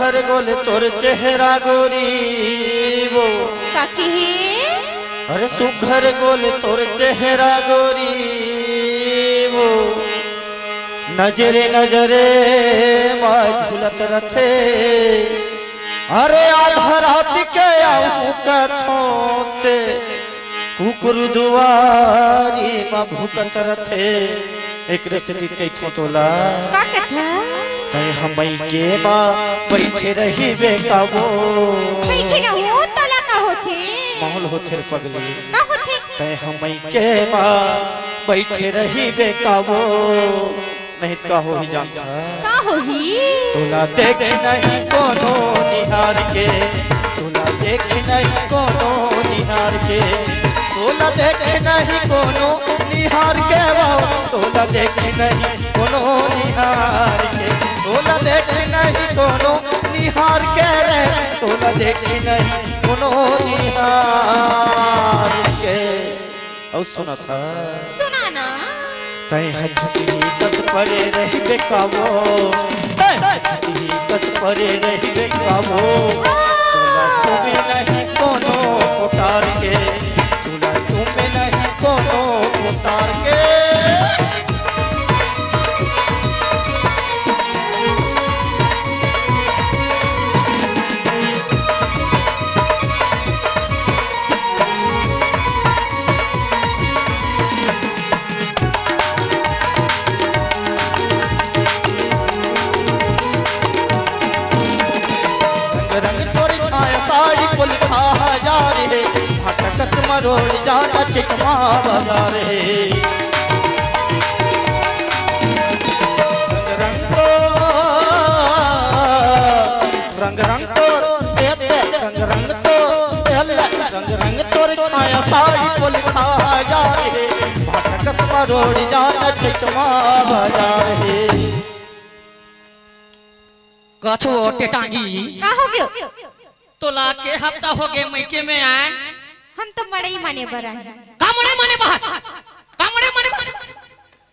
सुघर गोल तोर चेहरा गोरी वो काकी अरे सुघर गोल तोर चेहरा गोरी वो नजरे नजरे माँ झुलत रथे अरे आधा रात के आऊं कथोते कुकुर दुआरी माँ भूकत रथे एक रसदी कैथो तोला का कथा तय हमई के माँ बैठे रही बेकाबो बैठे रहो तोला का होथे माहौल होथे पगली का होथे तय हमई के माँ बैठे रही बेकाबो नहीं का हो ही जानता का होही तोला देख नहीं कोनो निहार के तोला देख नहीं कोनो निहार के तोला देख नहीं कोनो निहार के तोला देख नहीं कोनो निहार के तोला देख नहीं कोनो निहार के रे तोला देख नहीं कोनो निहार के और सुना था सुना ना तय हकीकत परे रही बेकाबो तय हकीकत परे रही बेकाबो तोला तुम्हें नहीं कोनो पुकार के तोला तुम्हें नहीं कोनो पुकार के भटकत मरोड़ जाता चिकमा बाजार है रंग रंग तोर छाया साड़ी पुल खा जा रे भटकत मरोड़ जाता चिकमा बाजार है कछो टेटांगी का हो गयो तोला के हफ्ता हो गए मैके में आए हम तो मड़ई माने बरा कामड़े माने बहस कामड़े माने बहस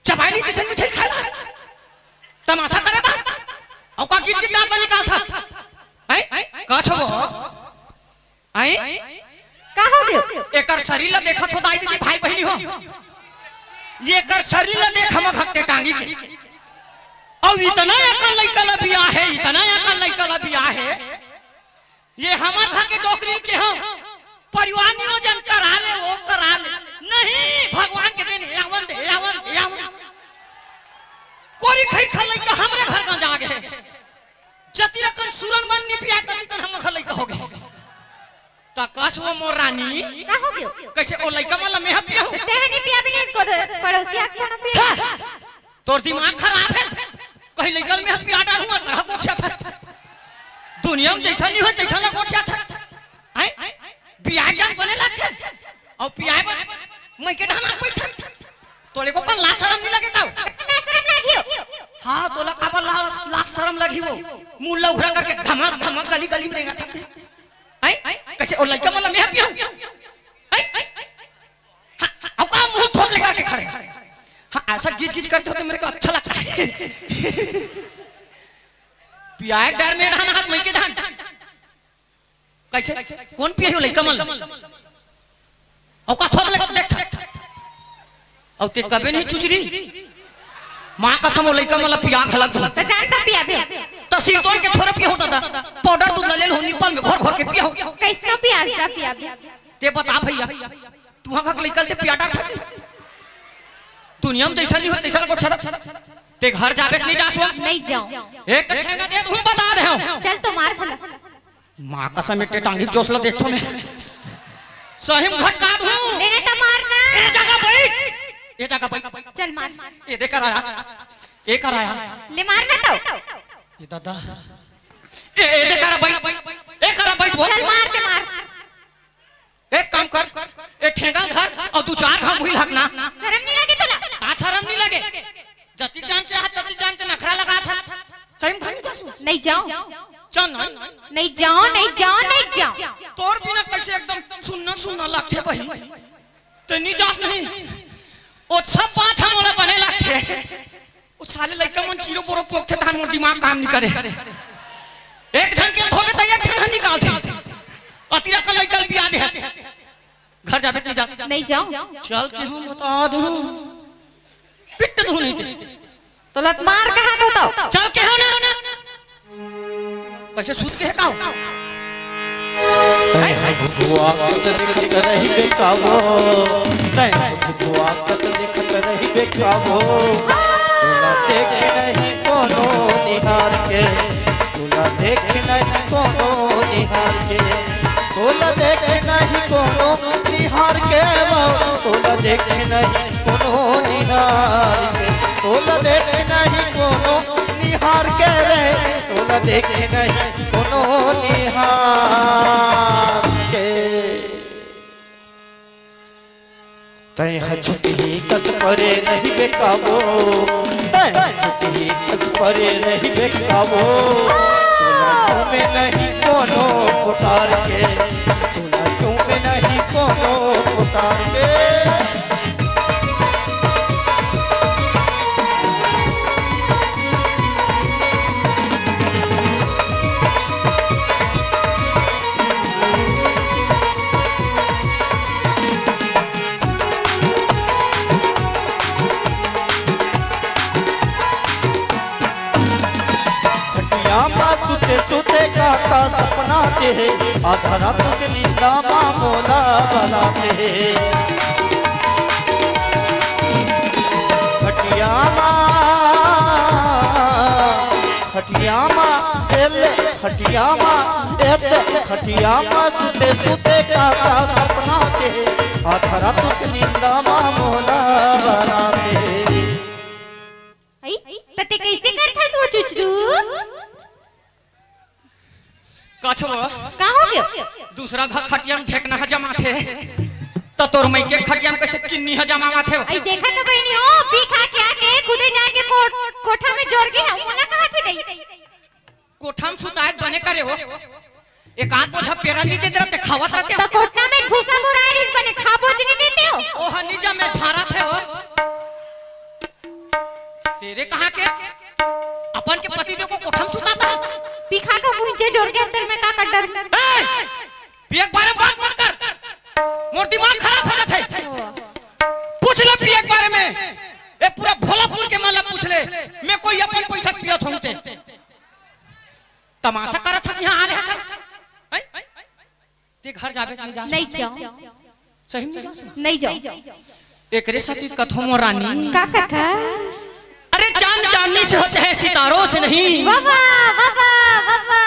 चबाइली किसन में खाला तमाशा करे बस औ का गीत गात निकाल था हैं कछो वो हैं का हो गयो एकर शरीर देखत हो दाई दी भाई बहनी हो ये एकर शरीर देख हम घटे टांगी के और इतना एकर लइका ला बियाह है इतना एकर लइका ला बियाह है ये हमार घर के डोकरी के हम परिवार नियोजन करा ले वो करा ले नहीं भगवान के दिन यावन कोरी खई खलई का हमरे घर का जागे है जति रकन सुरन बन नि पिया तनी तन हम खलई का हो गए त कसो मोर रानी का हो गयो कैसे ओ लइका वाला में पिया हो तेहनी पिया भी नहीं को पड़ोसी आ खाना पिया तोर दिमाग खराब है कहीं लइका में पिया डाल हुआ तरह बोखिया था दुनिया में जैसा नहीं हो तैसा ना कोठिया था हैं बियाह जान बने लगते और पियाए मैं के ढाना बैठा तोले को कल लाज शर्म नहीं लगे का लाज शर्म लगियो हां तोला का लाज शर्म लगी वो मुंह लौहरा करके धमाक धमाक गली गली में रहेगा था हैं कैसे और लड़का वाला मैं पिया हैं अब का मुंह ठोक लगा के खड़े हां ऐसा गीच गीच करते हो तो मेरे को अच्छा लगता है पियाए डर में रहना हाथ मैं के धान कैसे कौन पिया हो लइका मन औ का थोक ले देख औ ते कबे नहीं चुचरी मां कसम लइका मन पिया खलक त जानता पिया बे तो सिरतोड़ के थोड़ा पिया होता था पाउडर दूध ले हो निपल में घर घर के पिया हो कैसनो पिया सा पिया ते बता भैया तू हां का निकल ते पिया डाल था दुनिया में जैसा नहीं हो तैसा को छड़ा ते घर जाके नहीं जासवा नहीं जाऊं एक ठेंगा दे दूं बता दे हूं चल तो मार भला मां कसम में टांगी चोसला देखो मैं सही में घटका दूं लेने तो मारना ये जगह बैठ चल मार ये देख आया ये कर आया ले मारना तो ये दादा ये देख रहा बैठ ये कर बैठ बोल चल मार के मार एक काम कर ये ठेंगा घर और दो चार हम हुई लगना शर्म नहीं लगे तोला का शर्म नहीं लगे जति जान के हाथ जति जान के नखरा लगा था सही में घर जासू नहीं जाऊं चल नहीं जाऊं तोर बिना कैसे एकदम सुनना लगते भाई तनी जास नहीं ओ सब बात हम वाला बने लगते ओ साले लइका मन चीरो पोरो पोक थे धान मोर दिमाग काम नहीं करे एक जन के धोले त एक जन निकाल दे अतिरा का लइका बिया दे घर जाबे नहीं जा नहीं जाओ चल के हम बता दूं पिट दूं नहीं दे तो लत मार के हाथ होता चल के हो ना कैसे सूत के काओ भुआ कत दिखत रही बेकाबो तै भुआ कत दिखत रही बेकाबो तोला देख नहीं कोनो निहार के तोला देख नहीं कोनो निहार के तोला देख नहीं कोनो निहार के तोला देख नहीं कोनो निहार के तोला देख नहीं कोनो निहार के रे तोला देख नहीं कोनो निहार के तै छुट्टी कत परे नहीं बेकाबो तै छुट्टी कत परे नहीं बेकाबो तोला चूमे नहीं कोनो पुकार के तोला चूमे नहीं कोनो पुकार के सुते सुते काटा सपना के आधा रात के नींदा मोला बनाते खटिया सुते सुते काटा सपना के आधा रात के नींदा मोला बनाते तते कैसे करथा सोचुचरू काछो का हो गयो दूसरा घर खटिया में फेंकना है जमा थे तो तोर मई के खटिया में कैसे किन्नी है जमा थे आई देखा तो बहनी हो पी खा के आके खुदे जाके कोठा में जोर के हम ना कहा थे नहीं कोठा में सुतायत बने करे हो एक आध बोझा पेरा नहीं दे रहते खावत रहते तो कोठा में भूसा मुराई रिस बने खाबो ज नहीं देते हो ओ हनीजा में झारा थे हो तेरे कहां के अपन के पति देव को कोठा में सुताता पिखा को गुंजे जोर के अंदर में का कर डर एक बार बात मत कर मोर दिमाग खराब हो जाता है पूछ ले एक बारे में ए पूरा भोलापुर के माला पूछ ले मैं कोई अपन पैसा पियत होते तमाशा करत था यहां आले चल ते घर जाबे नहीं जाओ सही में नहीं जाओ एकरे साथी कथो मोरानी का कथा अरे चांद चांदनी से होते हैं सितारों से नहीं बाबा बाबा बाबा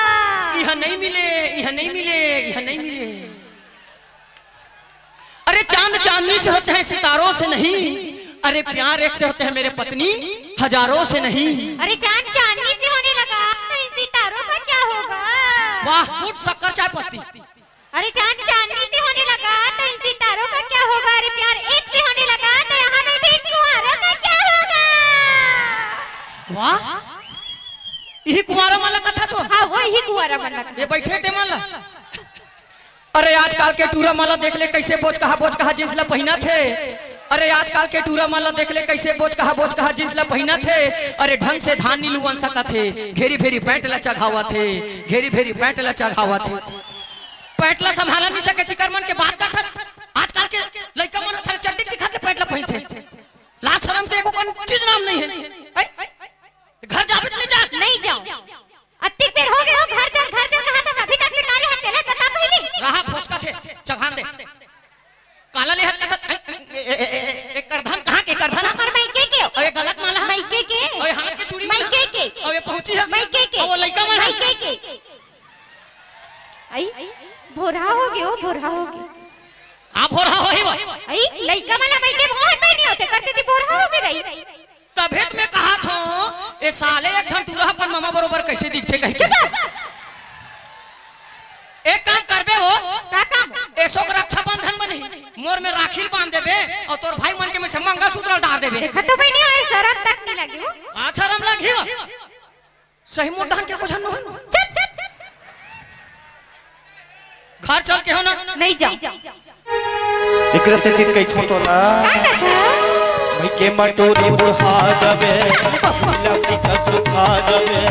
यह नहीं मिले यह नहीं मिले यह नहीं मिले अरे चांद चांदनी से होते हैं सितारों से नहीं अरे प्यार एक से होते हैं मेरे पत्नी हजारों से नहीं अरे चांद चांदनी से होने लगा तो इन सितारों का क्या होगा वाह गुड शक्कर चाय पत्ती अरे चांद चांदनी से होने लगा तो इन सितारों का क्या होगा अरे प्यार एक से होने लगा तो यहाँ बैठे कुंवारों का क्या होगा वाह यही कुंवारा माला कथा तो हाँ वही कुंवारा माला ये बैठे थे माला अरे आजकल के टूरा माला देख ले कैसे बोझ कहा जींस ला पहिना थे अरे आजकल के टूरा माला देख ले कैसे बोझ कहा जींस ला पहिना थे अरे ढंग से धान नीलू वन सका थे घेरी फेरी पैंट ला चढ़ावा थे घेरी फेरी पैंट ला चढ़ावा थे पैंट ला संभाला नहीं सके तिकरमन के बात कर आजकल के लड़का मन थाले चड्डी दिखा के पैंट ला पहिनथे लाज शर्म के एको कोन चीज नाम नहीं है घर जाबे नहीं जाओ अति पेर हो गए हो घर चल कहा था अभी तक से काले हाथ ले बता पहले रहा फसका थे चघान दे काला ले हाथ का एक करधन कहां के करधन हमर मायके के ओए गलत माला मायके के ओए हाथ के चूड़ी मायके के ओए पहुंची है मायके के ओ लइका मन मायके के आई भोरा हो गयो हां भोरा होई आई लइका वाला मायके मोहन में नहीं होते करते थी भोरा हो गई रही तभेत में कहा था ए साले एक घंटा टूरा अपन मामा बरोबर कैसे दिखे कहि एक काम करबे हो का काम एसो के रक्षा बंधन बनी मोर में राखिल बांध देबे और तोर भाई मन के में से मंगलसूत्र डाल देबे देखा तो भाई नहीं है शर्म तक नहीं लगी हो आ शर्म लगी हो सही मोटन के कुछ न हो घर चल के हो ना नहीं जाओ एकरा से दिन कई थो तो ना का कथा भाई के मटोरी बुढ़ा जबे लकड़ी का सुखा जबे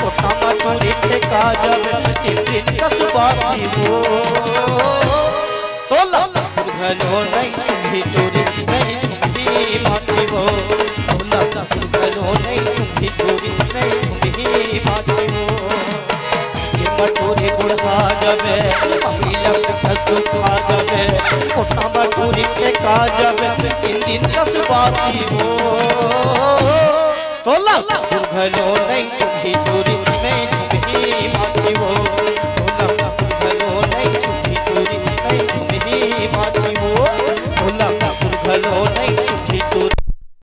ओटा मटोरी फेंका जबे तीन दिन कसबासी हो तो लखपुर घलो नहीं तुम्ही चोरी नहीं तुम्ही माची हो लखपुर घलो नहीं तुम्ही चोरी नहीं तुम्ही माची हो के मटोरी बुढ़ा जबे लकड़ी का सुखा जबे ओटा मटोरी फेंका जबे तीन दिन कसबासी हो तो लखपुर घलो नहीं तुम्ही चोरी नहीं तुम्ही माची हो